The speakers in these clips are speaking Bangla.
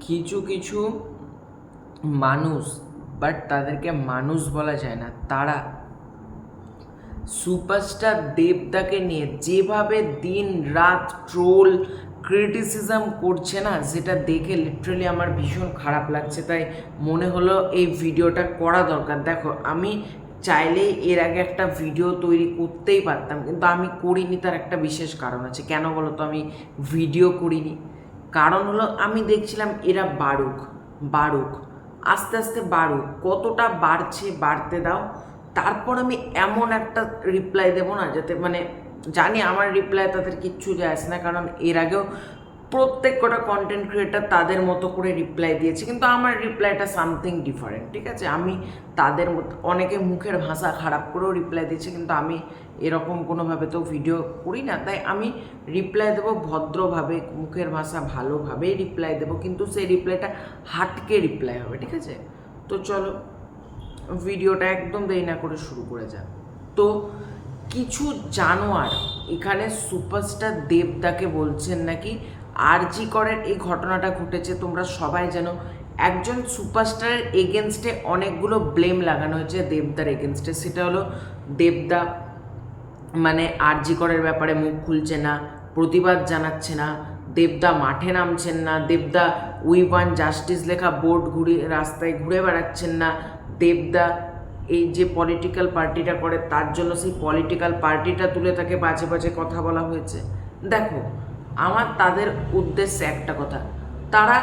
কিছু কিছু মানুষ, বাট তাদেরকে মানুষ বলা যায় না, তারা সুপারস্টার দেবদাকে নিয়ে যেভাবে দিন রাত ট্রোল ক্রিটিসিজম করছে না, সেটা দেখে লিটারালি আমার ভীষণ খারাপ লাগছে। তাই মনে হলো এই ভিডিওটা করা দরকার। দেখো, আমি চাইলে এর আগে একটা ভিডিও তৈরি করতেই পারতাম, কিন্তু আমি করিনি। তার একটা বিশেষ কারণ আছে। কেন বলো তো আমি ভিডিও করিনি? কারণ হলো আমি দেখছিলাম এরা বাড়ুক বাড়ুক, আস্তে আস্তে বাড়ুক, কতটা বাড়ছে বাড়তে দাও, তারপর আমি এমন একটা রিপ্লাই দেবো না যাতে জানি আমার রিপ্লাই তাদের কিচ্ছু যায় আসে না, কারণ এর আগেও প্রত্যেক কটা কন্টেন্ট ক্রিয়েটার তাদের মতো করে রিপ্লাই দিয়েছে, কিন্তু আমার রিপ্লাইটা সামথিং ডিফারেন্ট। ঠিক আছে, আমি তাদের মতো, অনেকে মুখের ভাষা খারাপ করেও রিপ্লাই দিচ্ছে, কিন্তু আমি এরকম কোনোভাবে তো ভিডিও করি না। তাই আমি রিপ্লাই দেবো ভদ্রভাবে, মুখের ভাষা ভালোভাবেই রিপ্লাই দেবো, কিন্তু সেই রিপ্লাইটা হাটকে রিপ্লাই হবে। ঠিক আছে, তো চলো ভিডিওটা একদম দেরি না করে শুরু করে যাক। তো কিছু জানোয়ার এখানে সুপারস্টার দেবদাকে বলছেন নাকি আরজি করের এই ঘটনাটা ঘটেছে, তোমরা সবাই জানো। একজন সুপারস্টারের এগেনস্টে অনেকগুলো ব্লেম লাগানো হয়েছে দেবদার এগেনস্টে। সেটা হলো দেবদা আরজি করের ব্যাপারে মুখ খুলছে না, প্রতিবাদ জানাচ্ছে না, দেবদা মাঠে নামছেন না, দেবদা উই ওয়ান জাস্টিস লেখা বোর্ড রাস্তায় ঘুরে বেড়াচ্ছেন না, দেবদা এই যে পলিটিক্যাল পার্টিটা করে তার জন্য সেই পলিটিক্যাল পার্টিটা তুলে তাকে বাজে বাজে কথা বলা হয়েছে। দেখো, আমার তাদের উদ্দেশ্যে একটা কথা, তারা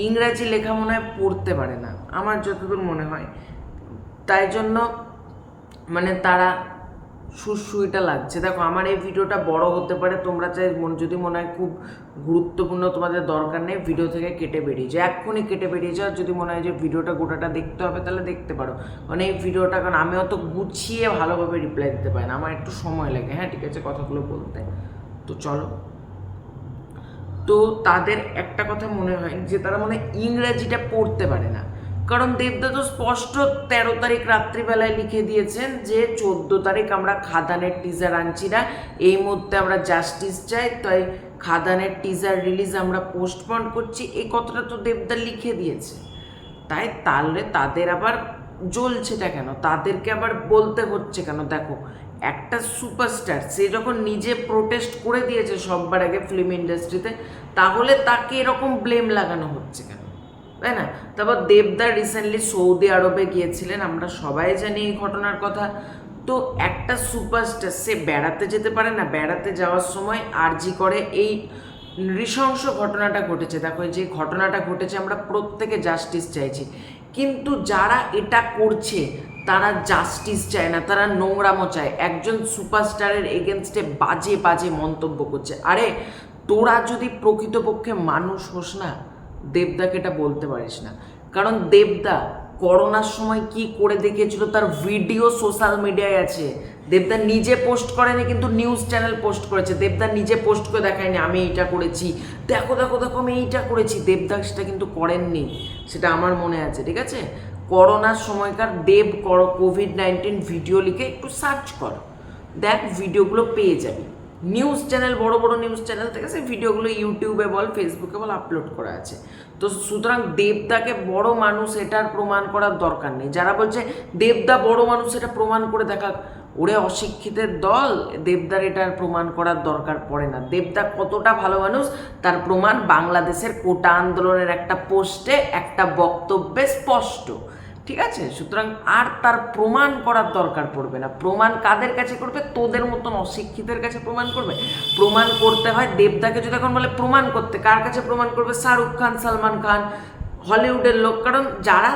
ইংরাজি লেখা মনে হয় পড়তে পারে না আমার যতদূর মনে হয়, তাই জন্য তারা সুইটা লাগছে। দেখো, আমার এই ভিডিওটা বড় হতে পারে, তোমরা চাই যদি মনে হয় খুব গুরুত্বপূর্ণ, তোমাদের দরকার নেই, ভিডিও থেকে কেটে বেরিয়ে যাও, এক্ষুনি কেটে বেরিয়ে যাও। যদি মনে হয় যে ভিডিওটা গোটাটা দেখতে হবে তাহলে দেখতে পারো। এই ভিডিওটা, কারণ আমি অত গুছিয়ে ভালোভাবে রিপ্লাই দিতে পারি না, আমার একটু সময় লাগে। হ্যাঁ, ঠিক আছে, কথাগুলো বলতে। তো চলো, তো তাদের একটা কথা মনে হয় যে তারা ইংরেজিটা পড়তে পারে না, কারণ দেবদা তো স্পষ্ট 13 তারিখ রাত্রিবেলায় লিখে দিয়েছেন যে 14 তারিখ আমরা খাদানের টিজার আনছি না, এই মুহূর্তে আমরা জাস্টিস চাই, তাই খাদানের টিজার রিলিজ আমরা পোস্টপন করছি। এই কথাটা তো দেবদা লিখে দিয়েছে। তাহলে তাদের আবার জ্বলছেটা কেন, তাদেরকে আবার বলতে হচ্ছে কেন? দেখো, একটা সুপারস্টার সে যখন নিজে প্রোটেস্ট করে দিয়েছে সববার আগে ফিল্ম ইন্ডাস্ট্রিতে, তাহলে তাকে এরকম ব্লেম লাগানো হচ্ছে কেন, তাই না? তারপর দেবদা রিসেন্টলি সৌদি আরবে গিয়েছিলেন, আমরা সবাই জানি এই ঘটনার কথা। তো একটা সুপারস্টার সে বেড়াতে যেতে পারে না, বেড়াতে যাওয়ার সময় আরজি করে এই নৃশংস ঘটনাটা ঘটেছে। দেখো, যে ঘটনাটা ঘটেছে আমরা প্রত্যেকে জাস্টিস চাইছি, কিন্তু যারা এটা করছে তারা জাস্টিস চায় না, তারা নোংরামো চায়, একজন সুপারস্টারের এগেনস্টে বাজে বাজে মন্তব্য করছে। আরে তোরা যদি প্রকৃতপক্ষে মানুষ হোস না, দেবদাকে এটা বলতে পারিস না, কারণ দেবদা করোনার সময় কি করে দেখিয়েছিল তার ভিডিও সোশ্যাল মিডিয়ায় আছে। দেবদা নিজে পোস্ট করেনি, কিন্তু নিউজ চ্যানেল পোস্ট করেছে। দেবদা নিজে পোস্ট করে দেখায়নি আমি এইটা করেছি, দেখো দেখো দেখো আমি এইটা করেছি। দেবদা সেটা কিন্তু করেননি, সেটা আমার মনে আছে। ঠিক আছে, করোনার সময়কার কোভিড-19 ভিডিও লিখে একটু সার্চ কর, দেখ ভিডিওগুলো পেয়ে যাবি। নিউজ চ্যানেল, বড় বড় নিউজ চ্যানেল থেকে সেই ভিডিওগুলো ইউটিউবে বল, ফেসবুকে বল, আপলোড করা আছে। তো সুতরাং দেবদাকে বড় মানুষ এটার প্রমাণ করার দরকার নেই। যারা বলছে দেবদা বড় মানুষ এটা প্রমাণ করে দেখা, ওরে অশিক্ষিতের দল, দেবদার এটার প্রমাণ করার দরকার পড়ে না। দেবদা কতটা ভালো মানুষ তার প্রমাণ বাংলাদেশের কোটা আন্দোলনের একটা পোস্টে, একটা বক্তব্যে স্পষ্ট। ঠিক আছে, সুতরাং আর তার প্রমাণ করার দরকার পড়বে না। প্রমাণ কাদের কাছে করবে? তোদের মতন অশিক্ষিতের কাছে প্রমাণ করবে। প্রমাণ করতে হয় দেবদাকে যদি এখন বলে প্রমাণ করতে, কার কাছে প্রমাণ করবে? শাহরুখ খান, সালমান খান, হলিউডের লোক, কারণ যারা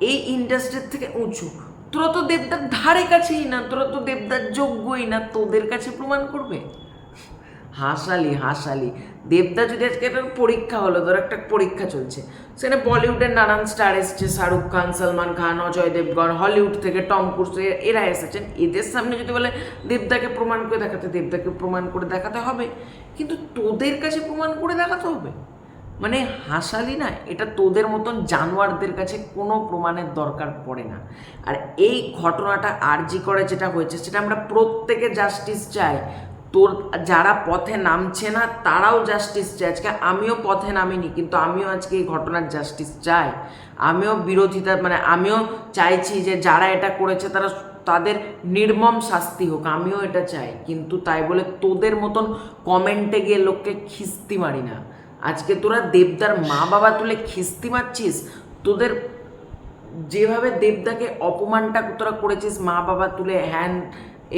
এই ইন্ডাস্ট্রির থেকে উঁচু। তোরা তো দেবদার ধারে কাছেই না, তোরা তো দেবদার যোগ্যই না, তোদের কাছে প্রমাণ করবে? হাসালি দেবদা যদি আজকে একটা পরীক্ষা হলো, ধর একটা পরীক্ষা চলছে, সেখানে বলিউডের নানান স্টার এসছে, শাহরুখ খান, সালমান খান, অজয় দেবগন, হলিউড থেকে টম ক্রুজ, এরা এসেছেন। এদের সামনে যদি বলে দেবদাকে প্রমাণ করে দেখাতে, দেবদাকে প্রমাণ করে দেখাতে হবে, কিন্তু তোদের কাছে প্রমাণ করে দেখাতে হবে? হাসালি না, এটা তোদের মতন জানোয়ারদের কাছে কোনো প্রমাণের দরকার পড়ে না। আর এই ঘটনাটা আরজি করে যেটা হয়েছে, সেটা আমরা প্রত্যেকে জাস্টিস চাই। তোর যারা পথে নামছে না তারাও জাস্টিস চায়। আজকে আমিও পথে নামিনি, কিন্তু আমিও আজকে এই ঘটনার জাস্টিস চাই। আমিও বিরোধিতা আমিও চাইছি যে যারা এটা করেছে তাদের নির্মম শাস্তি হোক, আমিও এটা চাই। কিন্তু তাই বলে তোদের মতন কমেন্টে গিয়ে লোককে খিস্তি মারি না। আজকে তোরা দেবদার মা বাবা তুলে খিস্তি মারছিস, তোদের যেভাবে দেবদাকে অপমানটা তোরা করেছিস, মা বাবা তুলে হ্যান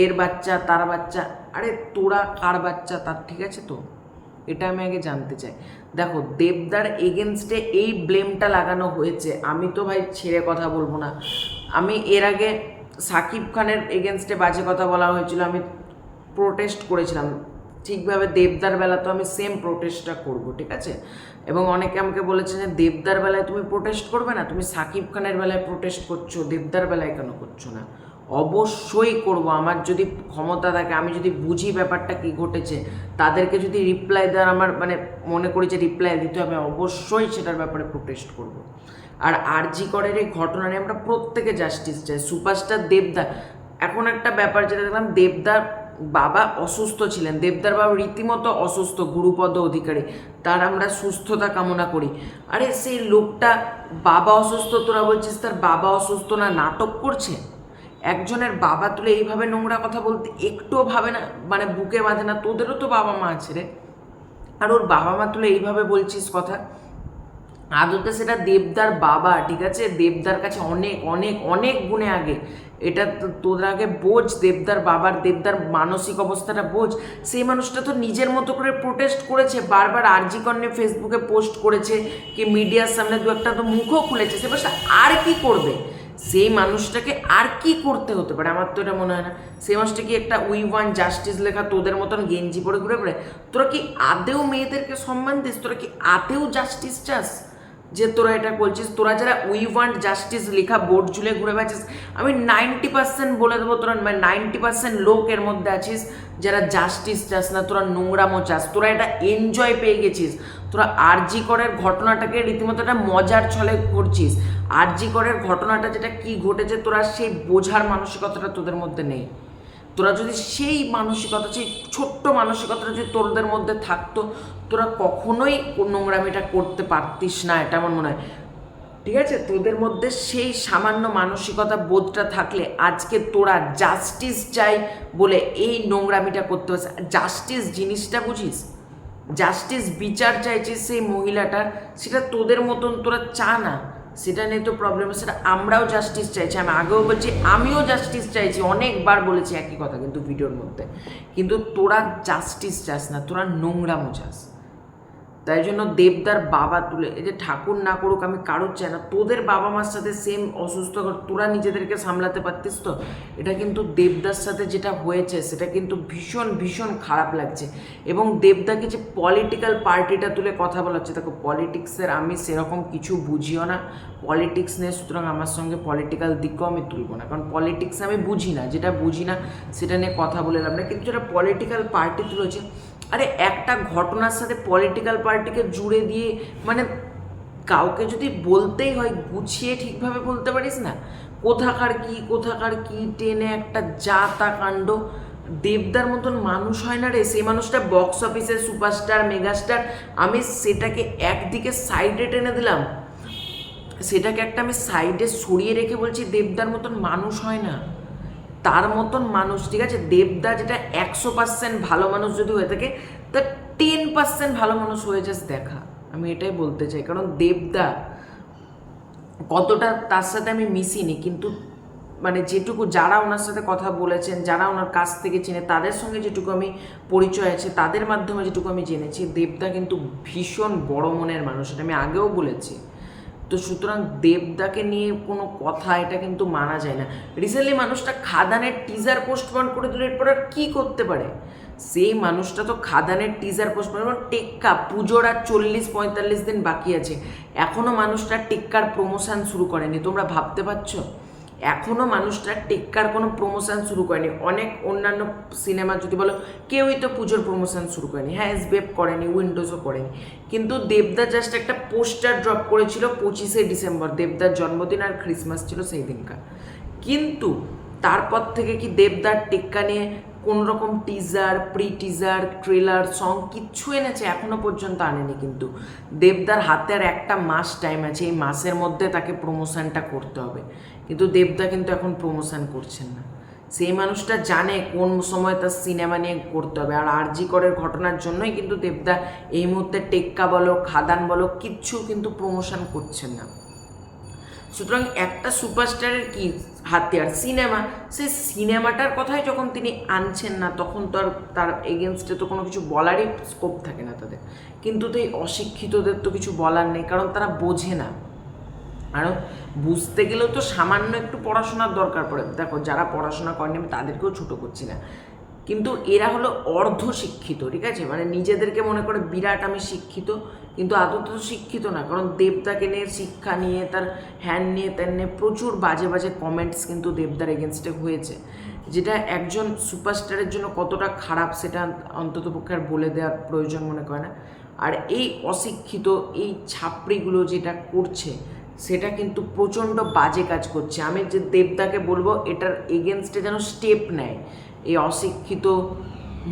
এর বাচ্চা তার বাচ্চা, আরে তোরা কার বাচ্চা তার, ঠিক আছে? তো এটা আমি আগে জানতে চাই। দেখো, দেবদার এগেনস্টে এই ব্লেমটা লাগানো হয়েছে, আমি তো ভাই ছেড়ে কথা বলবো না। আমি এর আগে সাকিব খানের এগেনস্টে বাজে কথা বলা হয়েছিল, আমি প্রোটেস্ট করেছিলাম ঠিকভাবে। দেবদার বেলা তো আমি সেম প্রোটেস্টটা করব, ঠিক আছে? এবং অনেকে আমাকে বলেছে যে দেবদার বেলায় তুমি প্রোটেস্ট করবে না, তুমি সাকিব খানের বেলায় প্রোটেস্ট করছো, দেবদার বেলায় কেন করছো না? অবশ্যই করব, আমার যদি ক্ষমতা থাকে, আমি যদি বুঝি ব্যাপারটা কী ঘটেছে, তাদেরকে যদি রিপ্লাই দেওয়ার আমার মনে করি যে রিপ্লাই দিতে হবে, অবশ্যই সেটার ব্যাপারে প্রোটেস্ট করব। আর আরজি করের এই ঘটনা নিয়ে আমরা প্রত্যেকে জাস্টিস চাই। সুপারস্টার দেবদা, এখন একটা ব্যাপার যেটা দেখলাম, দেবদার বাবা অসুস্থ ছিলেন, দেবদার বাবা রীতিমতো অসুস্থ, গুরুপদ অধিকারী, তার আমরা সুস্থতা কামনা করি। আরে সেই লোকটা বাবা অসুস্থ, তোরা বলছিস তার বাবা অসুস্থ না, নাটক করছে? একজনের বাবা তুলে এইভাবে নোংরা কথা বলতে একটুও ভাবে না, বুকে বাঁধে না? তোদেরও তো বাবা মা আছে রে, আর ওর বাবা মা তুলে এইভাবে বলছিস কথা? আদতে সেটা দেবদার বাবা, ঠিক আছে? দেবদার কাছে অনেক অনেক অনেক গুণে আগে, এটা তোদের আগে বোঝ দেবদার বাবার, দেবদার মানসিক অবস্থাটা বোঝ। সেই মানুষটা তো নিজের মতো করে প্রোটেস্ট করেছে, বারবার আরজি কর্ণে ফেসবুকে পোস্ট করেছে, কি মিডিয়ার সামনে দু একটা তো মুখও খুলেছে। সে মানুষটা আর কি করবে? সেই মানুষটাকে আর কি করতে হতে পারে? আমার তো এটা মনে হয় না। সেই মানুষটা কি একটা উই ওয়ান জাস্টিস লেখা তোদের মতন গেঞ্জি পরে ঘুরে বেড়ে? তোরা কি আদেও মেয়েদেরকে সম্মান দিস? তোরা কি আদেও জাস্টিস চাস যে তোরা এটা বলছিস? তোরা যারা উই ওয়ান্ট জাস্টিস লেখা বোর্ড ঝুলে ঘুরে বেড়াচ্ছিস, আমি 90% বলে দেবো, তোরা 90% লোক এর মধ্যে আছিস যারা জাস্টিস চাস না, তোরা নোংরামো চাস, তোরা এটা এনজয় পেয়ে গেছিস। তোরা আরজি করের ঘটনাটাকে রীতিমতো একটা মজার ছলে করছিস। আরজি করের ঘটনাটা যেটা কি ঘটেছে, তোরা সেই বোঝার মানসিকতাটা তোদের মধ্যে নেই। তোরা যদি সেই মানসিকতা, সেই ছোট্ট মানসিকতাটা যদি তোদের মধ্যে থাকতো, তোরা কখনোই নোংরামিটা করতে পারতিস না, এটা আমার মনে হয়, ঠিক আছে? তোদের মধ্যে সেই সামান্য মানসিকতা বোধটা থাকলে আজকে তোরা জাস্টিস চাই বলে এই নোংরামিটা করতে পারছিস। জাস্টিস জিনিসটা বুঝিস? জাস্টিস বিচার চাইছিস সেই মহিলাটার, সেটা তোদের মতন তোরা চা না, সেটা নিয়ে তো প্রবলেম। সেটা আমরাও জাস্টিস চাইছি, আমি আগেও বলছি, আমিও জাস্টিস চাইছি, অনেকবার বলেছি একই কথা কিন্তু ভিডিওর মধ্যে। কিন্তু তোরা জাস্টিস চাস না, তোরা নোংরামো চাস। তাই জন্য দেবদার বাবা তুলে, এই যে ঠাকুর না করুক, আমি কারোর চাই না, তোদের বাবা মার সাথে সেম অসুস্থ, তোরা নিজেদেরকে সামলাতে পারতিস তো? এটা কিন্তু দেবদার সাথে যেটা হয়েছে সেটা কিন্তু ভীষণ ভীষণ খারাপ লাগছে। এবং দেবদাকে যে পলিটিক্যাল পার্টিটা তুলে কথা বলা হচ্ছে, দেখো পলিটিক্সের আমি সেরকম কিছু বুঝিও না, পলিটিক্স নিয়ে, সুতরাং আমার সঙ্গে পলিটিক্যাল দিকও আমি তুলবো না, কারণ পলিটিক্স আমি বুঝি না, যেটা বুঝি না সেটা নিয়ে কথা বলে লাভ না। কিন্তু যেটা পলিটিক্যাল পার্টি তুলেছে, আরে একটা ঘটনার সাথে পলিটিক্যাল পার্টিকে জুড়ে দিয়ে, কাউকে যদি বলতেই হয় গুছিয়ে ঠিকভাবে বলতে পারিস না? কোথাকার কি টেনে একটা যা তা কাণ্ড। দেবদার মতন মানুষ হয় না রে, সেই মানুষটা বক্স অফিসের সুপারস্টার মেগাস্টার, আমি সেটাকে একদিকে সাইডে টেনে দিলাম, সেটাকে একটা আমি সাইডে সরিয়ে রেখে বলছি দেবদার মতন মানুষ হয় না। তার মতন মানুষ, ঠিক আছে? দেবদা যেটা 100% ভালো মানুষ যদি হয়ে থাকে, তার 10% ভালো মানুষ হয়ে যাস দেখা, আমি এটাই বলতে চাই। কারণ দেবদা কতটা, তার সাথে আমি মিশিনি, কিন্তু যেটুকু যারা ওনার সাথে কথা বলেছেন, যারা ওনার কাছ থেকে চেনে, তাদের সঙ্গে যেটুকু আমি পরিচয় আছে, তাদের মাধ্যমে যেটুকু আমি জেনেছি, দেবদা কিন্তু ভীষণ বড় মনের মানুষ, এটা আমি আগেও বলেছি। তো সুতরাং দেবদাকে নিয়ে কোনো কথা এটা কিন্তু মানা যায় না। রিসেন্টলি মানুষটা খাদানের টিজার পোস্টপন করে দিল, এরপর আর কী করতে পারে? সেই মানুষটা তো খাদানের টিজার পোস্টপন, টেক্কা পুজোর আর 40-45 দিন বাকি আছে, এখনও মানুষটা টেক্কার প্রমোশন শুরু করেনি। তোমরা ভাবতে পারছো? এখনও মানুষটা টেক্কার কোনো প্রমোশন শুরু করেনি। অনেক অন্যান্য সিনেমা যদি বলো, কেউই তো পুজোর প্রমোশন শুরু করেনি। হ্যাঁ, এসবেপ করেনি, উইন্ডোজও করেনি, কিন্তু দেবদা জাস্ট একটা পোস্টার ড্রপ করেছিল 25শে ডিসেম্বর, দেবদার জন্মদিন আর ক্রিসমাস ছিল সেই দিনকার। কিন্তু তারপর থেকে কি দেবদার টেক্কা নিয়ে কোনো রকম teaser, pre teaser, trailer, song কিচ্ছু এনেছে এখনো পর্যন্ত আনেনি। কিন্তু দেবদার হাতে আর একটা মাস টাইম আছে, এই মাসের মধ্যে তাকে প্রমোশনটা করতে হবে, কিন্তু দেবদা কিন্তু এখন প্রমোশন করছেন না। সেই মানুষটা জানে কোন সময় তার সিনেমা নিয়ে করতে হবে। আর আরজি করের ঘটনার জন্যই কিন্তু দেবদা এই মুহূর্তে টেক্কা বলো, খাদান বলো, কিচ্ছু কিন্তু প্রমোশন করছেন না। সুতরাং একটা সুপারস্টারের কি হাতিয়ার সিনেমা, সেই সিনেমাটার কথাই যখন তিনি আনছেন না, তখন তো আর তার এগেনস্টে তো কোনো কিছু বলারই স্কোপ থাকে না তাদের। কিন্তু তো এই অশিক্ষিতদের তো কিছু বলার নেই, কারণ তারা বোঝে না। আর বুঝতে গেলেও তো সামান্য একটু পড়াশোনার দরকার পড়ে। দেখো, যারা পড়াশোনা করেনি আমি তাদেরকেও ছোটো করছি না, কিন্তু এরা হলো অর্ধ শিক্ষিত, ঠিক আছে, মানে নিজেদেরকে মনে করে বিরাট আমি শিক্ষিত, কিন্তু আদৌ তো শিক্ষিত না। কারণ দেবদাকে নিয়ে, শিক্ষা নিয়ে, তার হ্যান নিয়ে, ত্যান নিয়ে প্রচুর বাজে বাজে কমেন্টস কিন্তু দেবদার এগেনস্টে হয়েছে, যেটা একজন সুপারস্টারের জন্য কতটা খারাপ সেটা অন্ততপক্ষে আর বলে দেওয়ার প্রয়োজন মনে করে না। আর এই অশিক্ষিত, এই ছাপড়িগুলো যেটা করছে সেটা কিন্তু প্রচণ্ড বাজে কাজ করছে। আমি যে দেবদাকে বলবো এটার এগেনস্টে যেন স্টেপ নেয়, এই অশিক্ষিত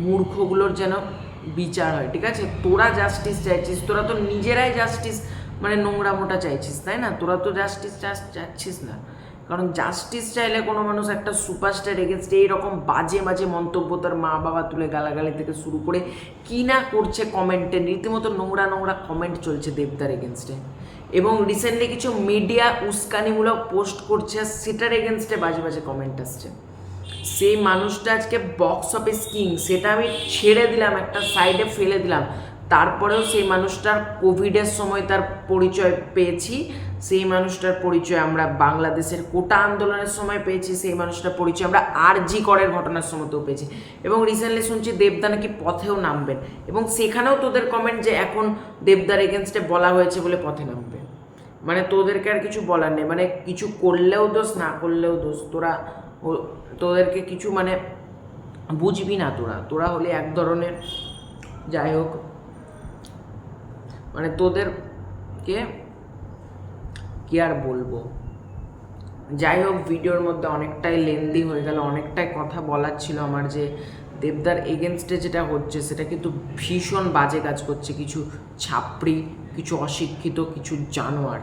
মূর্খগুলোর যেন বিচার হয়, ঠিক আছে। তোরা জাস্টিস চাইছিস, তোরা তো নিজেরাই জাস্টিস মানে নোংরা মোটা চাইছিস, তাই না? তোরা তো জাস্টিস চাচ্ছিস না, কারণ জাস্টিস চাইলে কোনো মানুষ একটা সুপারস্টার এগেনস্টে এইরকম বাজে বাজে মন্তব্য, তার মা বাবা তুলে গালাগালি থেকে শুরু করে কী না করছে কমেন্টে, রীতিমতো নোংরা নোংরা কমেন্ট চলছে দেবদার এগেনস্টে। এবং রিসেন্টলি কিছু মিডিয়া উস্কানিমূলক পোস্ট করছে, সেটার এগেনস্টে বাজে বাজে কমেন্ট আসছে। সেই মানুষটা আজকে বক্স অফিস কিং, সেটা আমি ছেড়ে দিলাম, একটা সাইডে ফেলে দিলাম। তারপরেও সেই মানুষটার কোভিডের সময় তার পরিচয় পেয়েছি, সেই মানুষটার পরিচয় আমরা বাংলাদেশের কোটা আন্দোলনের সময় পেয়েছি, সেই মানুষটার পরিচয় আমরা আরজি করের ঘটনার সময়তেও পেয়েছি। এবং রিসেন্টলি শুনছি দেবদা নাকি পথেও নামবেন, এবং সেখানেও তোদের কমেন্ট যে এখন দেবদার এগেনস্টে বলা হয়েছে বলে পথে নামবে। মানে তোদেরকে আর কিছু বলার নেই, মানে কিছু করলেও দোষ, না করলেও দোষ। তোদেরকে কিছু মানে বুঝবি না, তোরা হলে এক ধরনের, যাই হোক, মানে তোদেরকে কি আর বলবো। যাই হোক, ভিডিওর মধ্যে অনেকটাই লেন্দি হয়ে গেল, অনেকটাই কথা বলার ছিল আমার। যে দেবদার এগেনস্টে যেটা হচ্ছে সেটা কিন্তু ভীষণ বাজে কাজ করছে কিছু ছাপড়ি, কিছু অশিক্ষিত, কিছু জানোয়ার।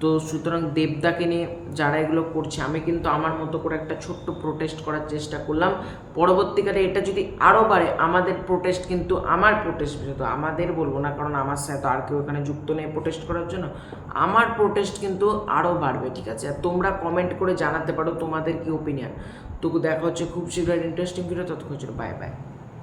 তো সুতরাং দেবদাকে নিয়ে যারা এগুলো করছে, আমি কিন্তু আমার মতো করে একটা ছোট্ট প্রোটেস্ট করার চেষ্টা করলাম। পরবর্তীকালে এটা যদি আরও বাড়ে, আমাদের প্রোটেস্ট কিন্তু, আমার প্রোটেস্ট তো আমাদের বলবো না, কারণ আমার সাথে তো আর কেউ এখানে যুক্ত নেই প্রোটেস্ট করার জন্য। আমার প্রোটেস্ট কিন্তু আরও বাড়বে, ঠিক আছে। আর তোমরা কমেন্ট করে জানাতে পারো তোমাদের কি ওপিনিয়ন। তো দেখা হচ্ছে খুব শীঘ্রই ইন্টারেস্টিং ভিডিও, ততক্ষণ বাই বাই।